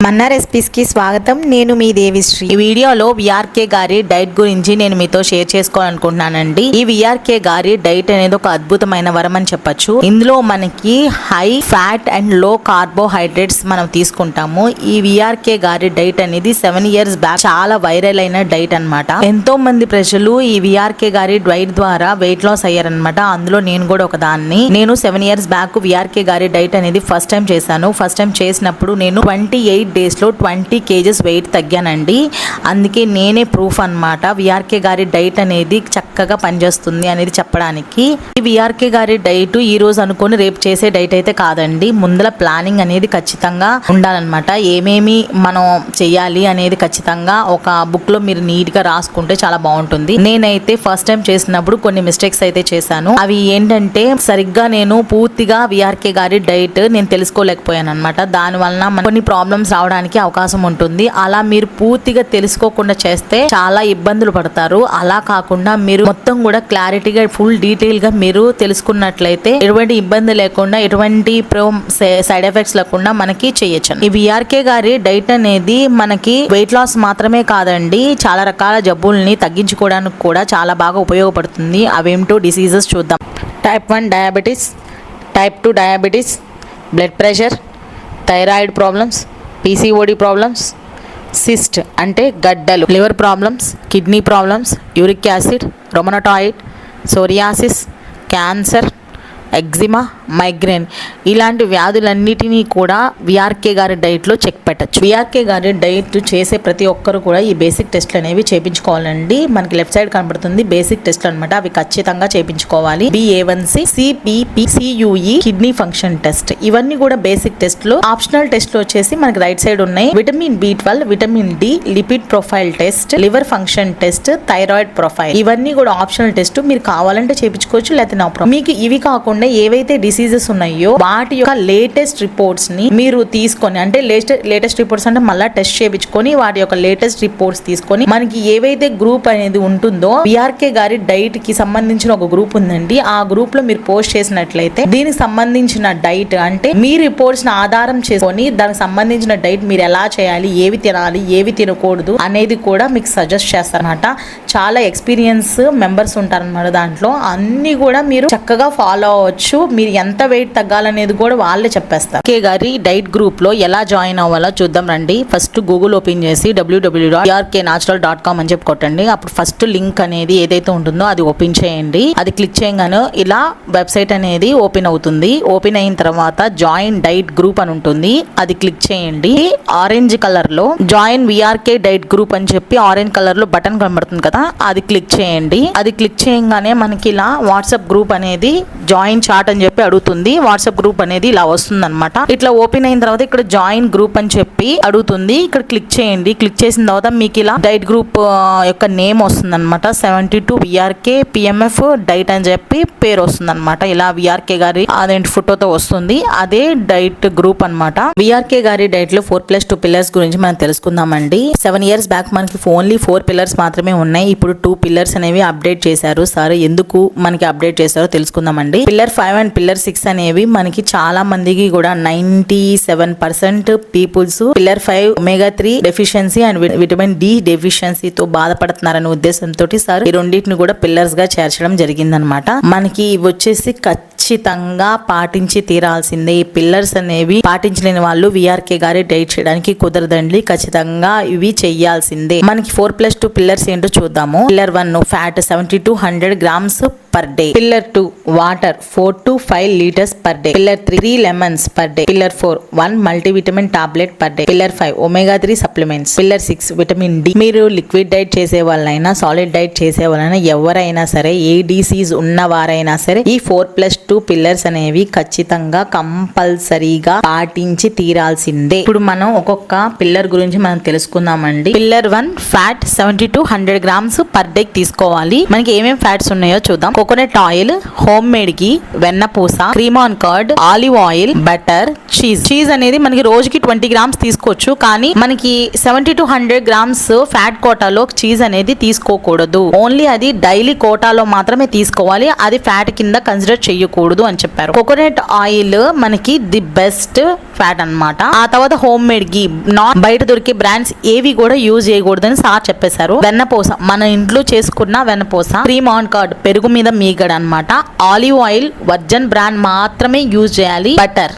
మన్నా recipes కి స్వాగతం. నేను మీ దేవిశ్రీ. ఈ వీడియోలో విఆర్కే గారి డైట్ గురించి నేను మీతో షేర్ చేసుకోవాలనుకుంటున్నానండి. ఈ విఆర్కే గారి డైట్ అనేది ఒక అద్భుతమైన వరం అని చెప్పొచ్చు. ఇందులో మనకి హై ఫ్యాట్ అండ్ లో కార్బోహైడ్రేట్స్ మనం తీసుకుంటాము. ఈ విఆర్కే గారి డైట్ అనేది 7 years బ్యాక్ చాలా వైరల్ అయిన డైట్ అన్నమాట. ఎంతో మంది ప్రజలు ఈ విఆర్కే గారి డైట్ ద్వారా వెయిట్ లాస్ అయ్యారనమాట. అందులో నేను కూడా ఒక దాన్ని. నేను 7 years బ్యాక్ విఆర్కే గారి డైట్ అనేది ఫస్ట్ టైం చేశాను. ఫస్ట్ టైం చేసినప్పుడు నేను 28 days లో 20 kgs వెయిట్ తగ్గానండి. అందుకే నేనే ప్రూఫ్ అన్నమాట విఆర్కే గారి డైట్ అనేది చక్కగా పనిచేస్తుంది అనేది చెప్పడానికి. ఈ విఆర్కే గారి డైట్ ఈ రోజు అనుకొని రేపు చేసే డైట్ అయితే కాదండి. ముందల ప్లానింగ్ అనేది ఖచ్చితంగా ఉండాలన్నమాట. ఏమేమి మనం చెయ్యాలి అనేది ఖచ్చితంగా ఒక బుక్ లో మీరు నీట్ గా రాసుకుంటే చాలా బాగుంటుంది. నేనైతే ఫస్ట్ టైం చేసినప్పుడు కొన్ని మిస్టేక్స్ అయితే చేశాను. అవి ఏంటంటే సరిగ్గా నేను పూర్తిగా విఆర్కే గారి డైట్ నేను తెలుసుకోలేకపోయాను అనమాట. దాని వలన కొన్ని ప్రాబ్లమ్స్ రావడానికి అవకాశం ఉంటుంది. అలా మీరు పూర్తిగా తెలుసుకోకుండా చేస్తే చాలా ఇబ్బందులు పడతారు. అలా కాకుండా మీరు మొత్తం కూడా క్లారిటీగా ఫుల్ డీటెయిల్ గా మీరు తెలుసుకున్నట్లయితే ఎటువంటి ఇబ్బంది లేకుండా ఎటువంటి సైడ్ ఎఫెక్ట్స్ లేకుండా మనకి చేయొచ్చు. ఈ విఆర్కే గారి డైట్ అనేది మనకి వెయిట్ లాస్ మాత్రమే కాదండి, చాలా రకాల జబ్బుల్ని తగ్గించుకోవడానికి కూడా చాలా బాగా ఉపయోగపడుతుంది. అవేమిటో డిసీజెస్ చూద్దాం. Type 1 diabetes, type 2 diabetes, blood pressure, thyroid problems, PCOD problems, cyst అంటే గడ్డలు, liver problems, kidney problems, uric acid, rheumatoid, psoriasis, cancer, eczema, migraine ఇలాంటి వ్యాధులన్నిటినీ కూడా విఆర్కే గారి డైట్లో చెక్ పెట్టచ్చు. విఆర్కే గారి డైట్ చేసే ప్రతి ఒక్కరు కూడా ఈ బేసిక్ టెస్ట్లు అనేవి చేయించుకోవాలండి. మనకి లెఫ్ట్ సైడ్ కనబడుతుంది బేసిక్ టెస్ట్లు అనమాట. అవి ఖచ్చితంగా చేయించుకోవాలి. BA1C, CBP, CUE, kidney function test, ఇవన్నీ కూడా బేసిక్ టెస్ట్లు. ఆప్షనల్ టెస్ట్లు వచ్చేసి మనకి రైట్ సైడ్ ఉన్నాయి. Vitamin B12, vitamin D, lipid profile test, liver function test, thyroid profile, ఇవన్నీ కూడా ఆప్షనల్ టెస్ట్. మీరు కావాలంటే చేయించుకోవచ్చు, లేకపోతే నో ప్రాబ్లం. మీకు ఇవి కాకుండా ఏవైతే డిసీజెస్ ఉన్నాయో వాటి యొక్క లేటెస్ట్ రిపోర్ట్స్ ని మీరు తీసుకొని, అంటే లేటెస్ట్ రిపోర్ట్స్ అంటే మళ్ళీ టెస్ట్ చేయించుకొని వాటి యొక్క లేటెస్ట్ రిపోర్ట్స్ తీసుకొని మనకి ఏవైతే గ్రూప్ అనేది ఉంటుందో విఆర్కే గారి డైట్ కి సంబంధించిన ఒక గ్రూప్ ఉందండి. ఆ గ్రూప్ లో మీరు పోస్ట్ చేసినట్లయితే దీనికి సంబంధించిన డైట్ అంటే మీ రిపోర్ట్స్ ని ఆధారం చేసుకొని దానికి సంబంధించిన డైట్ మీరు ఎలా చేయాలి, ఏవి తినాలి, ఏవి తినకూడదు అనేది కూడా మీకు సజెస్ట్ చేస్తారనమాట. చాలా ఎక్స్పీరియన్స్ మెంబర్స్ ఉంటారనమాట. దాంట్లో అన్ని కూడా మీరు చక్కగా ఫాలో అవ్వచ్చు. మీరు ఎంత వెయిట్ తగ్గాలనేది కూడా వాళ్ళే చెప్పేస్తారు. విఆర్కే గారి డైట్ గ్రూప్ లో ఎలా జాయిన్ అవ్వాలో చూద్దాం రండి. ఫస్ట్ గూగుల్ ఓపెన్ చేసి www.vrknatural.com అని చెప్పి కొట్టండి. అప్పుడు ఫస్ట్ లింక్ అనేది ఏదైతే ఉంటుందో అది ఓపెన్ చేయండి. అది క్లిక్ చేయగానే ఇలా వెబ్సైట్ అనేది ఓపెన్ అవుతుంది. ఓపెన్ అయిన తర్వాత జాయిన్ డైట్ గ్రూప్ అని ఉంటుంది. అది క్లిక్ చేయండి. ఆరెంజ్ కలర్ లో జాయిన్ విఆర్కే డైట్ గ్రూప్ అని చెప్పి ఆరెంజ్ కలర్ లో బటన్ కనబడుతుంది కదా, అది క్లిక్ చేయండి. అది క్లిక్ చేయగానే మనకి ఇలా వాట్సాప్ గ్రూప్ అనేది జాయిన్ చాట్ అని చెప్పి అడుగుతుంది. వాట్సాప్ గ్రూప్ అనేది ఇలా వస్తుంది అనమాట. ఇట్లా ఓపెన్ అయిన తర్వాత ఇక్కడ జాయిన్ గ్రూప్ అని చెప్పి అడుగుతుంది. ఇక్కడ క్లిక్ చేయండి. క్లిక్ చేసిన తర్వాత మీకు ఇలా డైట్ గ్రూప్ యొక్క నేమ్ వస్తుంది అనమాట. 72 విఆర్కే PMF డైట్ అని చెప్పి పేరు వస్తుంది అనమాట. ఇలా విఆర్కే గారి అదేంటి ఫోటోతో వస్తుంది. అదే డైట్ గ్రూప్ అనమాట. విఆర్కే గారి డైట్ లో 4+2 పిల్లర్స్ గురించి మనం తెలుసుకుందామండి. 7 years బ్యాక్ మనకి ఓన్లీ 4 pillars మాత్రమే ఉన్నాయి. ఇప్పుడు 2 pillars అనేవి అప్డేట్ చేశారు. సరే ఎందుకు మనకి అప్డేట్ చేశారో తెలుసుకుందామండి. పిల్లర్ 5 అండ్ పిల్లర్ 6 అనేవి మనకి చాలా మందికి కూడా 97% peoples pillar 5 omega-3 deficiency and vitamin D డెఫిషియన్సీతో బాధపడుతున్నారనే ఉద్దేశంతో సార్ ఈ రెండింటిని కూడా పిల్లర్స్ గా చేర్చడం జరిగిందనమాట. మనకి ఇవి వచ్చేసి ఖచ్చితంగా పాటించి తీరాల్సిందే. ఈ పిల్లర్స్ అనేవి పాటించలేని వాళ్ళు విఆర్కే గారి డైట్ చేయడానికి కుదరదండి. ఖచ్చితంగా ఇవి చెయ్యాల్సిందే. మనకి 4+2 పిల్లర్స్ ఏంటో చూద్దాము. Pillar 1 fat 70 to 100 grams per day. Pillar 2 water 4 to 5 liters per day. Pillar 3 lemons per day. Pillar 4 1 multivitamin tablet per day. Pillar 5 omega-3 supplements. Pillar 6 vitamin D. మీరు లిక్విడ్ డైట్ చేసే వాళ్ళైనా సాలిడ్ డైట్ చేసే వాళ్ళైనా ఎవరైనా సరే ఏ disease ఉన్న వారైనా సరే ఈ 4+2 పిల్లర్స్ అనేవి ఖచ్చితంగా కంపల్సరీగా పాటించి తీరాల్సిందే. ఇప్పుడు మనం ఒక్కొక్క పిల్లర్ గురించి మనం తెలుసుకుందామండి. Pillar 1 fat 70 to 100 grams per day తీసుకోవాలి. మనకి ఏమేమి ఫ్యాట్స్ ఉన్నాయో చూద్దాం. Coconut oil, homemade ghee, వెన్నపూస, cream on curd, olive oil, butter, cheese అనేది మనకి రోజుకి 20 grams తీసుకోవచ్చు. కానీ మనకి 70 to 100 grams ఫ్యాట్ కోటాలో చీజ్ అనేది తీసుకోకూడదు. ఓన్లీ అది డైలీ కోటాలో మాత్రమే తీసుకోవాలి. అది ఫ్యాట్ కింద కన్సిడర్ చేయకూడదు అని చెప్పారు. కోకోనట్ ఆయిల్ మనకి ది బెస్ట్ ఫ్యాట్ అన్నమాట. ఆ తర్వాత హోమ్ మేడ్ గీ, నాన్ బయట దొరికే బ్రాండ్స్ ఏవి కూడా యూజ్ చేయకూడదని సార్ చెప్పేశారు. వెన్నపూస, మన ఇంట్లో చేసుకున్న వెన్నపూస. క్రీమ్ ఆన్ కర్డ్, పెరుగు మీద మీగడ అన్నమాట. ఆలివ్ ఆయిల్, వర్జన్ బ్రాండ్ మాత్రమే యూజ్ చేయాలి.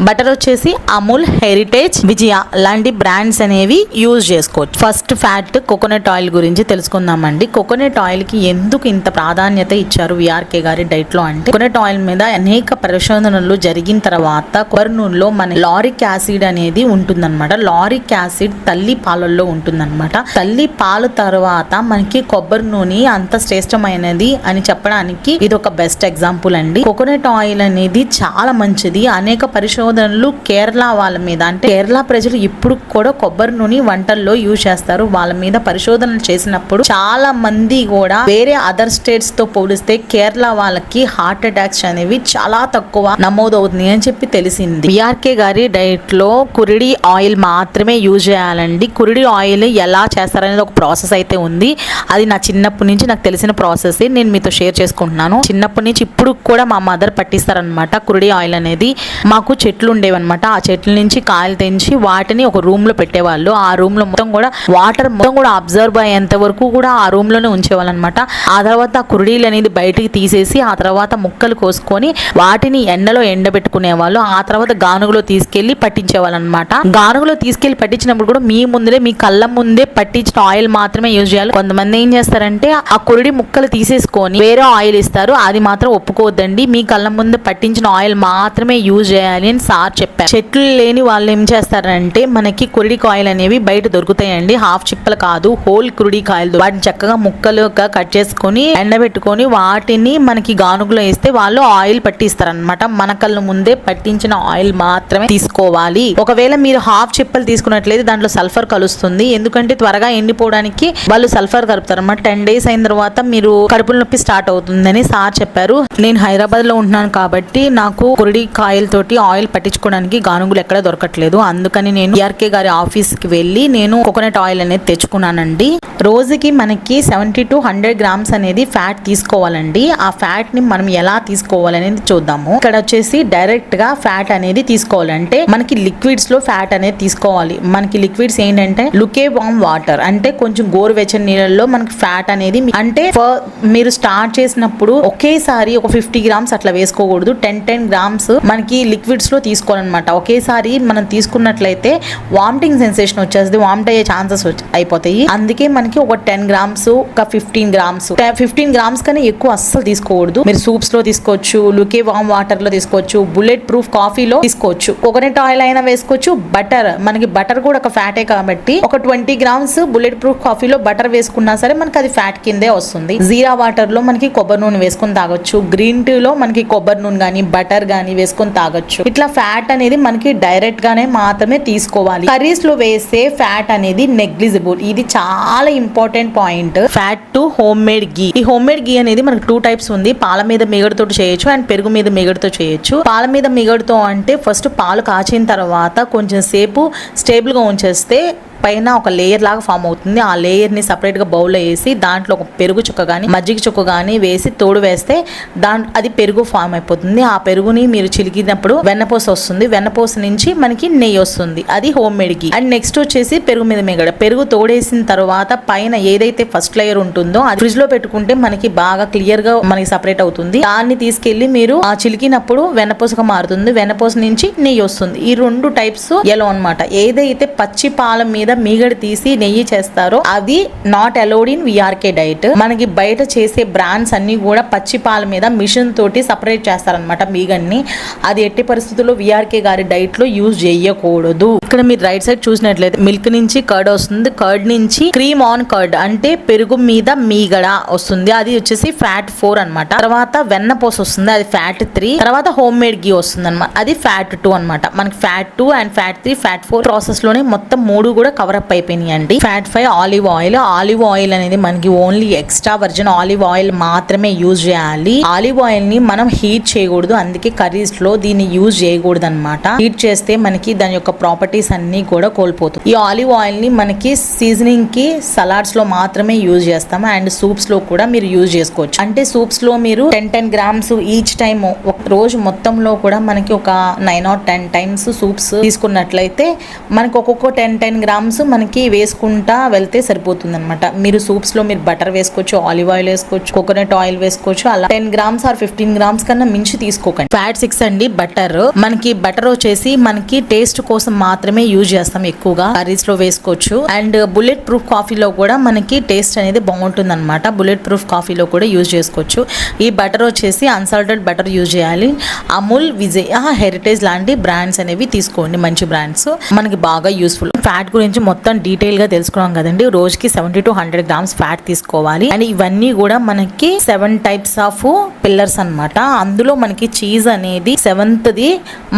బటర్ వచ్చేసి అమూల్, హెరిటేజ్, విజయ లాంటి బ్రాండ్స్ అనేవి యూజ్ చేసుకోవచ్చు. ఫస్ట్ ఫ్యాట్ కోకోనట్ ఆయిల్ గురించి తెలుసుకుందామండి. కోకోనట్ ఆయిల్ కి ఎందుకు ఇంత ప్రాధాన్యత ఇచ్చారు విఆర్కే గారి డైట్ లో అంటే, కోకోనట్ ఆయిల్ మీద అనేక పరిశోధనలు జరిగిన తర్వాత కొబ్బరి నూనెలో మన లారిక్ యాసిడ్ అనేది ఉంటుందన్నమాట. లారిక్ యాసిడ్ తల్లి పాలల్లో ఉంటుందన్నమాట. తల్లి పాలు తర్వాత మనకి కొబ్బరి నూనె అంత శ్రేష్టమైనది అని చెప్పడానికి ఇది ఒక బెస్ట్ ఎగ్జాంపుల్ అండి. కోకోనట్ ఆయిల్ అనేది చాలా మంచిది. అనేక పరిశోధనలు కేరళ వాళ్ళ మీద, అంటే కేరళ ప్రజలు ఇప్పుడు కూడా కొబ్బరి నూనె వంటల్లో యూజ్ చేస్తారు. వాళ్ళ మీద పరిశోధనలు చేసినప్పుడు చాలా మంది కూడా వేరే అదర్ స్టేట్స్ తో పోలిస్తే కేరళ వాళ్ళకి హార్ట్ అటాక్స్ అనేవి చాలా తక్కువ నమోదవుతుంది అని చెప్పి తెలిసింది. విఆర్కే గారి డైట్ లో కురిడి ఆయిల్ మాత్రమే యూజ్ చేయాలండి. కురిడి ఆయిల్ ఎలా చేస్తారనేది ఒక ప్రాసెస్ అయితే ఉంది. అది నా చిన్నప్పటి నుంచి నాకు తెలిసిన ప్రాసెస్ నేను మీతో షేర్ చేసుకుంటున్నాను. చిన్నప్పటి నుంచి ఇప్పుడు కూడా మా మదర్ పట్టిస్తారనమాట కురిడి ఆయిల్ అనేది. మాకు చెట్లు ఉండేవన్నమాట. ఆ చెట్ల నుంచి కాయలు తెంచి వాటిని ఒక రూమ్ లో పెట్టేవాళ్ళు. ఆ రూమ్ లో మొత్తం కూడా వాటర్ మొత్తం కూడా అబ్జర్వ్ అయ్యేంత వరకు కూడా ఆ రూమ్ లోనే ఉంచేవాళ్ళు అనమాట. ఆ తర్వాత ఆ కురిడీలు అనేది బయటికి తీసేసి ఆ తర్వాత ముక్కలు కోసుకొని వాటిని ఎండలో ఎండబెట్టుకునే వాళ్ళు. ఆ తర్వాత గానుగులో తీసుకెళ్లి పట్టించేవాళ్ళు అనమాట. గానుగులో తీసుకెళ్లి పట్టించినప్పుడు కూడా మీ ముందే, మీ కళ్ళ ముందే పట్టించిన ఆయిల్ మాత్రమే యూజ్ చేయాలి. కొంతమంది ఏం చేస్తారంటే ఆ కురిడి ముక్కలు తీసేసుకొని వేరే ఆయిల్ ఇస్తారు. అది మాత్రం ఒప్పుకోవద్దండి. మీ కళ్ళ ముందు పట్టించిన ఆయిల్ మాత్రమే యూజ్ చేయాలి అని సార్ చెప్పారు. చెట్లు లేని వాళ్ళు ఏం చేస్తారంటే మనకి కురిడి కాయలు అనేవి బయట దొరుకుతాయండి. హాఫ్ చిప్పలు కాదు, హోల్ కురిడి కాయలు. వాటిని చక్కగా ముక్కలుగా కట్ చేసుకొని ఎండబెట్టుకొని వాటిని మనకి గానుగులో వేస్తే వాళ్ళు ఆయిల్ పట్టిస్తారనమాట. మన కళ్ళ ముందే పట్టించిన ఆయిల్ మాత్రమే తీసుకోవాలి. ఒకవేళ మీరు హాఫ్ చిప్పలు తీసుకున్నట్లయితే దాంట్లో సల్ఫర్ కలుస్తుంది. ఎందుకంటే త్వరగా ఎండిపోవడానికి వాళ్ళు సల్ఫర్ కలుపుతారు అన్నమాట. 10 days అయిన తర్వాత మీరు కడుపుల నొప్పి స్టార్ట్ అవుతుందని సార్ చెప్పారు. నేను హైదరాబాద్ లో ఉంటున్నాను కాబట్టి నాకు కురిడి కాయలతోటి ఆయిల్ పట్టించుకోవడానికి గానుగులు ఎక్కడ దొరకట్లేదు. అందుకని నేను విఆర్కే గారి ఆఫీస్ కి వెళ్ళి నేను కోకోనట్ ఆయిల్ అనేది తెచ్చుకున్నానండి. రోజుకి మనకి 70 to 100 grams అనేది ఫ్యాట్ తీసుకోవాలండి. ఆ ఫ్యాట్ ని మనం ఎలా తీసుకోవాలనేది చూద్దాము. ఇక్కడ వచ్చేసి డైరెక్ట్ గా ఫ్యాట్ అనేది తీసుకోవాలంటే మనకి లిక్విడ్స్ లో ఫ్యాట్ అనేది తీసుకోవాలి. మనకి లిక్విడ్స్ ఏంటంటే లుకేవార్మ్ వాటర్, అంటే కొంచెం గోరువెచ్చని నీళ్ళల్లో మనకి ఫ్యాట్ అనేది, అంటే మీరు స్టార్ట్ చేసినప్పుడు ఒకేసారి ఒక 50 grams అట్లా వేసుకోకూడదు. 10 grams మనకి లిక్విడ్స్ లో తీసుకోవాలన్నమాట. ఒకేసారి మనం తీసుకున్నట్లయితే వామిటింగ్ సెన్సేషన్ వచ్చేసి వామిట్ అయ్యే ఛాన్సెస్ అయిపోతాయి. అందుకే మనకి ఒక 10 grams, ఒక 15 grams కన్నా ఎక్కువ అస్సలు తీసుకోకూడదు. మీరు సూప్స్ లో తీసుకోవచ్చు, లుకే వామ్ వాటర్ లో తీసుకోవచ్చు, బుల్లెట్ ప్రూఫ్ కాఫీలో తీసుకోవచ్చు, కోకోనట్ ఆయిల్ అయినా వేసుకోవచ్చు. బటర్, మనకి బటర్ కూడా ఒక ఫ్యాటే కాబట్టి ఒక 20 grams బుల్లెట్ ప్రూఫ్ కాఫీలో బటర్ వేసుకున్నా సరే మనకి అది ఫ్యాట్ కిందే వస్తుంది. జీరా వాటర్ లో మనకి కొబ్బరి నూనె వేసుకొని తాగొచ్చు. గ్రీన్ టీ లో మనకి కొబ్బరి నూనె గానీ బటర్ గానీ వేసుకొని తాగొచ్చు. ఇట్లా ఫ్యాట్ అనేది మనకి డైరెక్ట్ గానే మాత్రమే తీసుకోవాలి. కర్రీస్ లో వేసే ఫ్యాట్ అనేది నెగ్లిజిబుల్. ఇది చాలా important point. Fat to homemade ghee. ఈ హోమ్ మేడ్ గీ అనేది మనకి 2 types ఉంది. పాల మీద మీగడతో చేయొచ్చు అండ్ పెరుగు మీద మీగడతో చేయొచ్చు. పాల మీద మీగడతో అంటే ఫస్ట్ పాలు కాచిన తర్వాత కొంచెం సేపు స్టేబుల్ గా ఉంచేస్తే పైన ఒక లేయర్ లాగా ఫామ్ అవుతుంది. ఆ లేయర్ ని సపరేట్ గా బౌల్లో వేసి దాంట్లో ఒక పెరుగు చుక్క గానీ మజ్జిగ చుక్క గానీ వేసి తోడు వేస్తే అది పెరుగు ఫామ్ అయిపోతుంది. ఆ పెరుగుని మీరు చిలికినప్పుడు వెన్నపూస వస్తుంది. వెన్నపూస నుంచి మనకి నెయ్యి వస్తుంది. అది home made ghee. And next వచ్చేసి పెరుగు మీద మీగడ. పెరుగు తోడేసిన తర్వాత పైన ఏదైతే ఫస్ట్ లేయర్ ఉంటుందో అది ఫ్రిడ్జ్ లో పెట్టుకుంటే మనకి బాగా క్లియర్ గా మనకి సపరేట్ అవుతుంది. దాన్ని తీసుకెళ్లి మీరు ఆ చిలికినప్పుడు వెన్నపూసగా మారుతుంది. వెన్నపూస నుంచి నెయ్యి వస్తుంది. ఈ 2 types ఎలో అన్నమాట. ఏదైతే పచ్చి పాల మీద మీగడ తీసి నెయ్యి చేస్తారో అది not allowed in VRK diet. మనకి బయట చేసే బ్రాండ్స్ అన్ని కూడా పచ్చి పాల మీద మిషన్ తోటి సపరేట్ చేస్తారనమాట మీగడ్ని. అది ఎట్టి పరిస్థితుల్లో విఆర్కే గారి డైట్ లో యూజ్ చేయకూడదు. ఇక్కడ మీరు రైట్ సైడ్ చూసినట్లయితే మిల్క్ నుంచి కర్డ్ వస్తుంది. కర్డ్ నుంచి క్రీమ్ ఆన్ కర్డ్, అంటే పెరుగు మీద మీగడ వస్తుంది. అది వచ్చేసి ఫ్యాట్ 4 అనమాట. తర్వాత వెన్నపూస వస్తుంది, అది ఫ్యాట్ 3. తర్వాత హోమ్ మేడ్ గీ వస్తుంది అనమాట, అది ఫ్యాట్ 2 అనమాట. మనకి fat 2 and fat 3, fat 4 process లోనే మొత్తం 3 కూడా కవర్ అప్ అయిపోయినాయండి. ఫ్యాట్ ఫై ఆలివ్ ఆయిల్ అనేది మనకి only extra virgin olive oil మాత్రమే యూజ్ చేయాలి. ఆలివ్ ఆయిల్ ని మనం హీట్ చేయకూడదు, అందుకే కర్రీస్ లో దీన్ని యూజ్ చేయకూడదు అనమాట. హీట్ చేస్తే మనకి దాని యొక్క ప్రాపర్టీస్ అన్ని కూడా కోల్పోతుంది. ఈ ఆలివ్ ఆయిల్ ని మనకి సీజనింగ్ కి సలాడ్స్ లో మాత్రమే యూజ్ చేస్తాము అండ్ సూప్స్ లో కూడా మీరు యూజ్ చేసుకోవచ్చు. అంటే సూప్స్ లో మీరు 10 గ్రామ్స్ ఈచ్ టైమ్ ఒక రోజు మొత్తంలో కూడా మనకి ఒక 9 or 10 టైమ్స్ సూప్స్ తీసుకున్నట్లయితే మనకి ఒక్కొక్క 10 గ్రామ్స్ మనకి వేసుకుంటా వెళ్తే సరిపోతుంది అనమాట. మీరు సూప్స్ లో మీరు బటర్ వేసుకోవచ్చు, ఆలివ్ ఆయిల్ వేసుకోవచ్చు, కోకోనట్ ఆయిల్ వేసుకోవచ్చు. అలా 10 గ్రామ్స్ ఆర్ 15 గ్రామ్స్ కన్నా మించి తీసుకోకండి. ఫ్యాట్ 6 అండి బటర్. మనకి బటర్ వచ్చేసి మనకి టేస్ట్ కోసం మాత్రమే యూజ్ చేస్తాం, ఎక్కువగా కర్రీస్ లో వేసుకోవచ్చు. అండ్ బుల్లెట్ ప్రూఫ్ కాఫీలో కూడా మనకి టేస్ట్ అనేది బాగుంటుంది అనమాట. బుల్లెట్ ప్రూఫ్ కాఫీలో కూడా యూజ్ చేసుకోవచ్చు. ఈ బటర్ వచ్చేసి అన్సాల్టెడ్ బటర్ యూజ్ చేయాలి. అమూల్, విజయ, హెరిటేజ్ లాంటి బ్రాండ్స్ అనేవి తీసుకోండి, మంచి బ్రాండ్స్ మనకి బాగా యూస్ఫుల్. ఫ్యాట్ గురించి మొత్తం డీటెయిల్ గా తెలుసుకున్నాం కదండి. రోజుకి 70 to 100 గ్రామ్స్ ఫ్యాట్ తీసుకోవాలి. అండ్ ఇవన్నీ కూడా మనకి 7 టైప్స్ ఆఫ్ పిల్లర్స్ అన్నమాట. అందులో మనకి చీజ్ అనేది 7th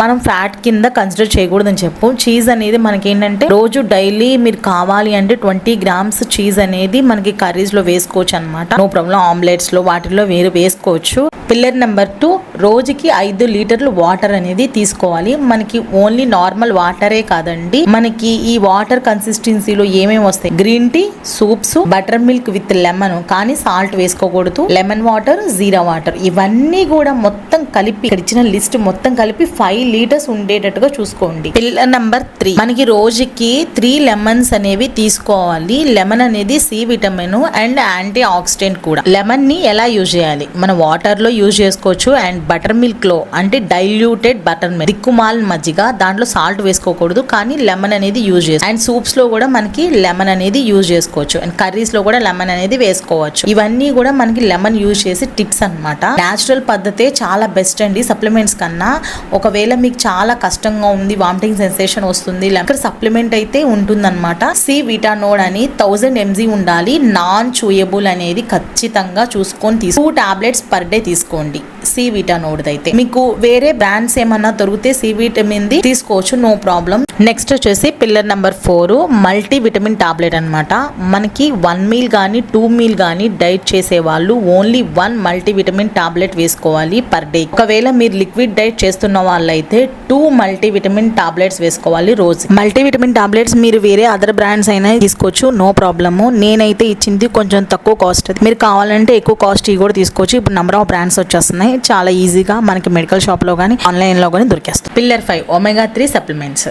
మనం ఫ్యాట్ కింద కన్సిడర్ చేయకూడదని చెప్పు. చీజ్ అనేది మనకి ఏంటంటే రోజు డైలీ మీరు కావాలి అంటే 20 గ్రామ్స్ చీజ్ అనేది మనకి కర్రీస్ లో వేసుకోవచ్చు అనమాట. No problem. ఆమ్లెట్స్ లో వాటిల్లో మీరు వేసుకోవచ్చు. పిల్లర్ నెంబర్ 2, రోజుకి 5 లీటర్లు వాటర్ అనేది తీసుకోవాలి. మనకి ఓన్లీ నార్మల్ వాటరే కాదండి, మనకి ఈ వాటర్ కన్సిస్టెన్సీలో ఏమేమి వస్తాయి, green tea, soups, butter milk with lemon, కానీ సాల్ట్ వేసుకోకూడదు, లెమన్ వాటర్, జీరా వాటర్, ఇవన్నీ కూడా మొత్తం కలిపి ఇక్కడ ఇచ్చిన లిస్ట్ మొత్తం కలిపి 5 లీటర్స్ ఉండేటట్టుగా చూసుకోండి. పిల్లర్ నెంబర్ 3, మనకి రోజుకి 3 లెమన్స్ అనేవి తీసుకోవాలి. లెమన్ అనేది C vitamin and antioxidant కూడా. లెమన్ ని ఎలా యూజ్ చేయాలి, మన వాటర్ లో యూజ్ చేసుకోవచ్చు. అండ్ బటర్ మిల్క్ లో అంటే డైల్యూటెడ్ బటర్ మిల్క్, దిక్కుమాల్ మజ్జిగ, దాంట్లో సాల్ట్ వేసుకోకూడదు, కానీ లెమన్ అనేది యూజ్ చేసుకోవచ్చు. అండ్ సూప్స్ లో కూడా మనకి లెమన్ అనేది యూజ్ చేసుకోవచ్చు. అండ్ కర్రీస్ లో కూడా లెమన్ అనేది వేసుకోవచ్చు. ఇవన్నీ కూడా మనకి లెమన్ యూజ్ చేసి టిప్స్ అన్నమాట. నేచురల్ పద్ధతే చాలా బెస్ట్ అండి సప్లిమెంట్స్ కన్నా. ఒకవేళ మీకు చాలా కష్టంగా ఉంది, వామిటింగ్ సెన్సేషన్ వస్తుంది, ఇక్కడ సప్లిమెంట్ అయితే ఉంటుందన్నమాట. సి విటానోడ్ అని 1000 mg ఉండాలి. నాన్ చూయబుల్ అనేది ఖచ్చితంగా చూసుకొని 2 టాబ్లెట్స్ పర్ డే తీసుకోండి. సి విటానోడ్ అయితే మీకు వేరే బ్రాండ్స్ ఏమన్నా దొరికితే సి విటమిన్ ది తీసుకోవచ్చు, నో ప్రాబ్లం. నెక్స్ట్ వచ్చేసి pillar number 4, multi vitamin tablet అనమాట. మనకి 1 మీల్ కానీ 2 మీల్ కానీ డైట్ చేసే వాళ్ళు ఓన్లీ 1 మల్టీ విటమిన్ టాబ్లెట్ వేసుకోవాలి పర్ డే. ఒకవేళ మీరు లిక్విడ్ డైట్ చేస్తున్న వాళ్ళైతే 2 మల్టీ విటమిన్ టాబ్లెట్స్ వేసుకోవాలి రోజు. మల్టీ విటమిన్ టాబ్లెట్స్ మీరు వేరే అదర్ బ్రాండ్స్ అయినా తీసుకోవచ్చు, నో ప్రాబ్లము. నేనైతే ఇచ్చింది కొంచెం తక్కువ కాస్ట్, మీరు కావాలంటే ఎక్కువ కాస్ట్ కూడా తీసుకోవచ్చు. ఇప్పుడు నెంబర్ ఆఫ్ బ్రాండ్స్ వచ్చేస్తున్నాయి, చాలా ఈజీగా మనకి మెడికల్ షాప్ లో కానీ ఆన్లైన్ లో కానీ దొరికేస్తాయి. Pillar 5, omega 3 supplements.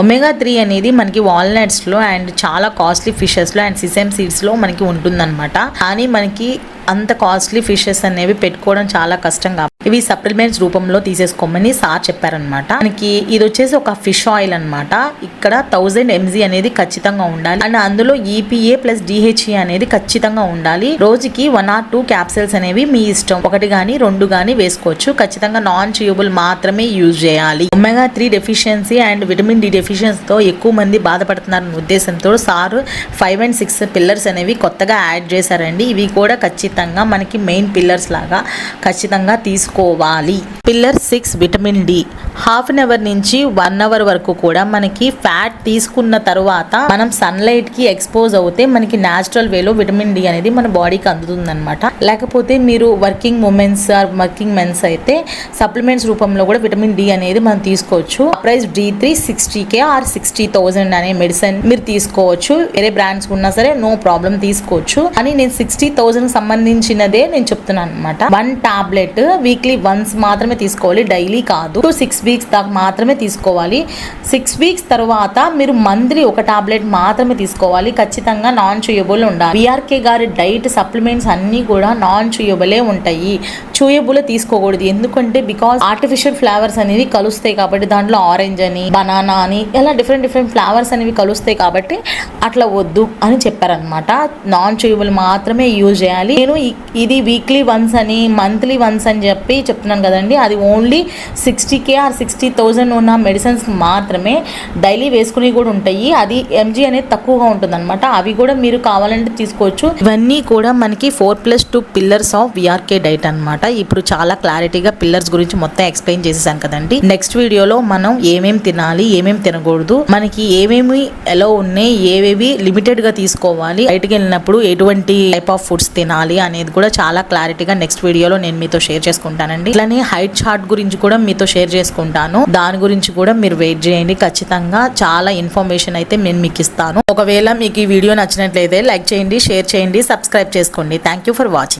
ఒమేగా 3 అనేది మనకి వాల్నట్స్ లో అండ్ చాలా కాస్ట్లీ ఫిషెస్ లో అండ్ సిసెమ్ సీడ్స్ లో మనకి ఉంటుందన్నమాట. కానీ మనకి అంత కాస్ట్లీ ఫిషెస్ అనేవి పెట్టుకోవడం చాలా కష్టం కాబట్టి ఇవి సప్లిమెంట్స్ రూపంలో తీసేసుకోమని సార్ చెప్పారనమాట. మనకి ఇది వచ్చేసి ఒక ఫిష్ ఆయిల్ అనమాట. ఇక్కడ 1000 mg అనేది ఖచ్చితంగా ఉండాలి. అండ్ అందులో EPA ప్లస్ DHA అనేది ఖచ్చితంగా ఉండాలి. రోజుకి 1 or 2 క్యాప్సిల్స్ అనేవి మీ ఇష్టం, 1 కానీ 2 కానీ వేసుకోవచ్చు. ఖచ్చితంగా నాన్ చూయబుల్ మాత్రమే యూజ్ చేయాలి. Omega 3 deficiency and vitamin D డెఫిషియన్సీతో ఎక్కువ మంది బాధపడుతున్నారన్న ఉద్దేశంతో సార్ 5 and 6 పిల్లర్స్ అనేవి కొత్తగా యాడ్ చేశారండి. ఇవి కూడా ఖచ్చితంగా మనకి మెయిన్ పిల్లర్స్ లాగా ఖచ్చితంగా తీసుకోవాలి. Pillar 6, vitamin D. Half an hour నుంచి 1 hour వరకు కూడా మనకి ఫ్యాట్ తీసుకున్న తర్వాత మనం సన్లైట్ కి ఎక్స్పోజ్ అవుతే మనకి న్యాచురల్ వేలో విటమిన్ డి అనేది మన బాడీకి అందుతుంది అనమాట. లేకపోతే మీరు working womens or working mens అయితే సప్లిమెంట్స్ రూపంలో కూడా విటమిన్ డి అనేది మనం తీసుకోవచ్చు. ప్రైస్ D3 60K ఆర్ 60,000 అనే మెడిసిన్ మీరు తీసుకోవచ్చు. వేరే బ్రాండ్స్ ఉన్నా సరే నో ప్రాబ్లం తీసుకోవచ్చు. అని నేను 60,000 సంబంధించినదే నేను చెప్తున్నాను అనమాట. 1 టాబ్లెట్ వీక్లీ వన్స్ మాత్రమే తీసుకోవాలి, డైలీ కాదు. 6 weeks దాకా మాత్రమే తీసుకోవాలి. 6 weeks తర్వాత మీరు మంత్లీ 1 టాబ్లెట్ మాత్రమే తీసుకోవాలి. ఖచ్చితంగా నాన్ చూయబుల్ ఉండాలి. విఆర్కే గారి డైట్ సప్లిమెంట్స్ అన్ని కూడా నాన్ చూయబులే ఉంటాయి, చూయబుల్ తీసుకోకూడదు. ఎందుకంటే బికాస్ ఆర్టిఫిషియల్ ఫ్లేవర్స్ అనేవి కలుస్తాయి కాబట్టి, దాంట్లో ఆరెంజ్ అని, బనానా అని, ఇలా డిఫరెంట్ ఫ్లేవర్స్ అనేవి కలుస్తాయి కాబట్టి అట్లా వద్దు అని చెప్పారనమాట. నాన్ చూయబుల్ మాత్రమే యూజ్ చేయాలి. నేను ఇది వీక్లీ వన్స్ అని మంత్లీ వన్స్ అని చెప్పి చెప్తున్నాను కదండి, అది ఓన్లీ 60K ఆర్ 60,000 ఉన్న మెడిసిన్స్ మాత్రమే. డైలీ వేసుకుని కూడా ఉంటాయి, అది mg అనేది తక్కువగా ఉంటుంది అనమాట. అవి కూడా మీరు కావాలంటే తీసుకోవచ్చు. ఇవన్నీ కూడా మనకి 4+2 పిల్లర్స్ ఆఫ్ విఆర్కే డైట్ అనమాట. ఇప్పుడు చాలా క్లారిటీగా పిల్లర్స్ గురించి మొత్తం ఎక్స్ప్లెయిన్ చేసేసాను కదండి. నెక్స్ట్ వీడియోలో మనం ఏమేమి తినాలి, ఏమేమి తినకూడదు, మనకి ఏమేమి ఎలా ఉన్నాయి, ఏవేవి లిమిటెడ్ గా తీసుకోవాలి, బయటికి వెళ్ళినప్పుడు ఎటువంటి టైప్ ఆఫ్ ఫుడ్స్ తినాలి అనేది కూడా చాలా క్లారిటీగా నెక్స్ట్ వీడియోలో నేను మీతో షేర్ చేసుకుంటానండి. ఇట్లానే హైట్ చార్ట్ గురించి కూడా మీతో షేర్ చేసుకుంటాను. దాని గురించి కూడా మీరు వెయిట్ చేయండి. ఖచ్చితంగా చాలా ఇన్ఫర్మేషన్ అయితే నేను మీకు ఇస్తాను. ఒకవేళ మీకు ఈ వీడియో నచ్చినట్లయితే లైక్ చేయండి, షేర్ చేయండి, సబ్స్క్రైబ్ చేసుకోండి. Thank you for watching.